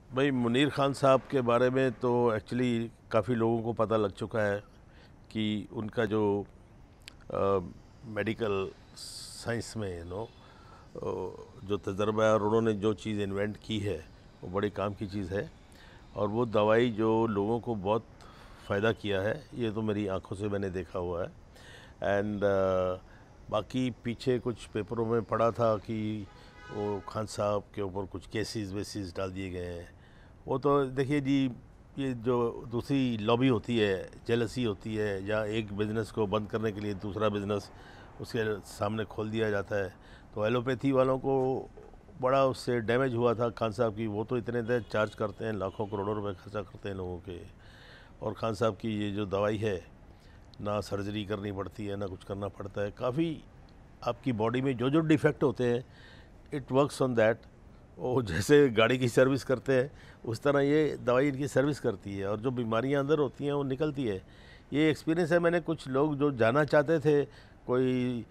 भाई मुनीर खान साहब के बारे में तो एक्चुअली काफ़ी लोगों को पता लग चुका है कि उनका जो मेडिकल साइंस में जो तजर्बा है और उन्होंने जो चीज़ इन्वेंट की है वो बड़े काम की चीज़ है। और वो दवाई जो लोगों को बहुत फ़ायदा किया है ये तो मेरी आंखों से मैंने देखा हुआ है। एंड बाकी पीछे कुछ पेपरों में पढ़ा था कि वो खान साहब के ऊपर कुछ केसेस वेसेस डाल दिए गए हैं। वो तो देखिए जी, ये जो दूसरी लॉबी होती है, जेलसी होती है, या एक बिज़नेस को बंद करने के लिए दूसरा बिज़नेस उसके सामने खोल दिया जाता है। तो एलोपैथी वालों को बड़ा उससे डैमेज हुआ था खान साहब की। वो तो इतने देर चार्ज करते हैं, लाखों करोड़ों रुपए खर्चा करते हैं लोगों के। और खान साहब की ये जो दवाई है, ना सर्जरी करनी पड़ती है ना कुछ करना पड़ता है। काफ़ी आपकी बॉडी में जो जो डिफेक्ट होते हैं इट वर्क्स ऑन दैट। वो जैसे गाड़ी की सर्विस करते हैं उस तरह ये दवाई इनकी सर्विस करती है, और जो बीमारियां अंदर होती हैं वो निकलती है। ये एक्सपीरियंस है। मैंने कुछ लोग जो जाना चाहते थे कोई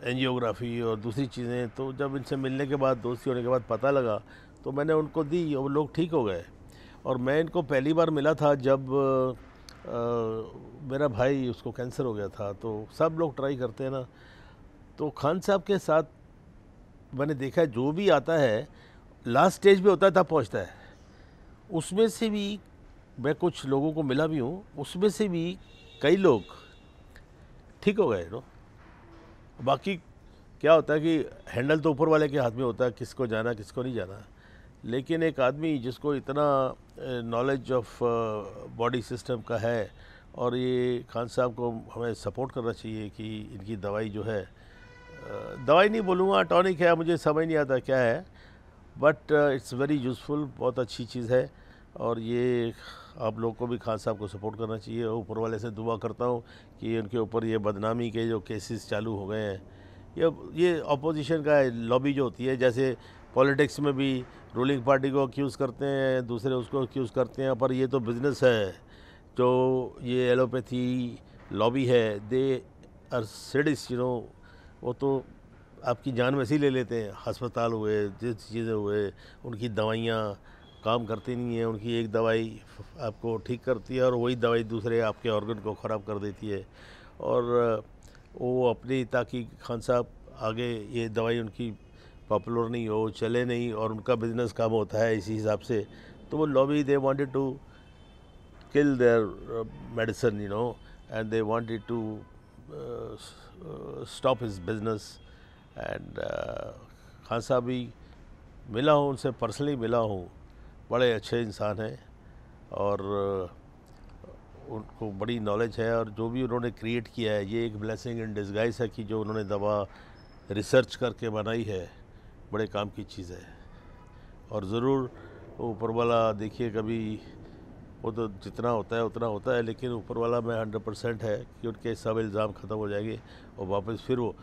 एंजियोग्राफी और दूसरी चीज़ें, तो जब इनसे मिलने के बाद, दोस्ती होने के बाद पता लगा तो मैंने उनको दी और वो लोग ठीक हो गए। और मैं इनको पहली बार मिला था जब मेरा भाई, उसको कैंसर हो गया था। तो सब लोग ट्राई करते हैं ना, तो खान साहब के साथ मैंने देखा है जो भी आता है लास्ट स्टेज पे होता है तब पहुंचता है। उसमें से भी मैं कुछ लोगों को मिला भी हूँ, उसमें से भी कई लोग ठीक हो गए। बाकी क्या होता है कि हैंडल तो ऊपर वाले के हाथ में होता है, किसको जाना किसको नहीं जाना। लेकिन एक आदमी जिसको इतना नॉलेज ऑफ बॉडी सिस्टम का है, और ये खान साहब को हमें सपोर्ट करना चाहिए कि इनकी दवाई जो है, दवाई नहीं बोलूँगा, टॉनिक है, मुझे समझ नहीं आता क्या है, बट इट्स वेरी यूज़फुल, बहुत अच्छी चीज़ है। और ये आप लोग को भी खान साहब को सपोर्ट करना चाहिए। और ऊपर वाले से दुआ करता हूँ कि उनके ऊपर ये बदनामी के जो केसेस चालू हो गए हैं, ये अपोजिशन का लॉबी जो होती है, जैसे पॉलिटिक्स में भी रूलिंग पार्टी को अक्यूज़ करते हैं, दूसरे उसको अक्यूज़ करते हैं, पर ये तो बिज़नेस है। जो ये एलोपैथी लॉबी है, दे आर सेडिस्ट, वो तो आपकी जान वैसे ही ले लेते हैं। अस्पताल हुए, जिस चीज़ें हुए, उनकी दवाइयाँ काम करती नहीं है। उनकी एक दवाई आपको ठीक करती है और वही दवाई दूसरे आपके ऑर्गन को ख़राब कर देती है। और वो अपनी, ताकि खान साहब आगे ये दवाई उनकी पॉपुलर नहीं हो, चले नहीं, और उनका बिज़नेस काम होता है इसी हिसाब से, तो वो lobby they wanted to kill their medicine, and they wanted to stop his business. And Khan साहब भी मिला हूँ उनसे, पर्सनली मिला हूँ, बड़े अच्छे इंसान हैं। और उनको बड़ी नॉलेज है, और जो भी उन्होंने क्रिएट किया है ये एक ब्लेसिंग इन डिस्गाइज है कि जो उन्होंने दवा रिसर्च करके बनाई है, बड़े काम की चीज़ है। और ज़रूर ऊपर वाला देखिए, कभी वो तो जितना होता है उतना होता है, लेकिन ऊपर वाला में 100% है कि उनके सब इल्ज़ाम ख़त्म हो जाएंगे और वापस फिर वो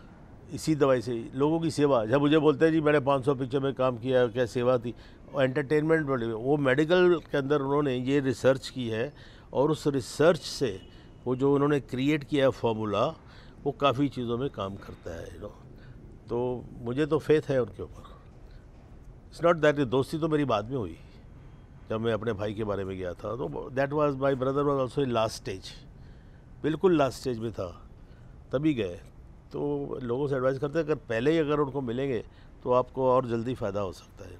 इसी दवाई से लोगों की सेवा। जब मुझे बोलते हैं जी मैंने 500 पिक्चर में काम किया, क्या सेवा थी, और एंटरटेनमेंट वाली, वो मेडिकल के अंदर उन्होंने ये रिसर्च की है, और उस रिसर्च से वो जो उन्होंने क्रिएट किया है फार्मूला, वो काफ़ी चीज़ों में काम करता है। तो मुझे तो फेथ है उनके ऊपर। इट्स नॉट दैट, दोस्ती तो मेरी बाद में हुई जब मैं अपने भाई के बारे में गया था। तो that was my brother was also in last stage, बिल्कुल लास्ट स्टेज में था, तभी गए। तो लोगों से एडवाइस करते हैं अगर पहले ही अगर उनको मिलेंगे तो आपको और जल्दी फ़ायदा हो सकता है।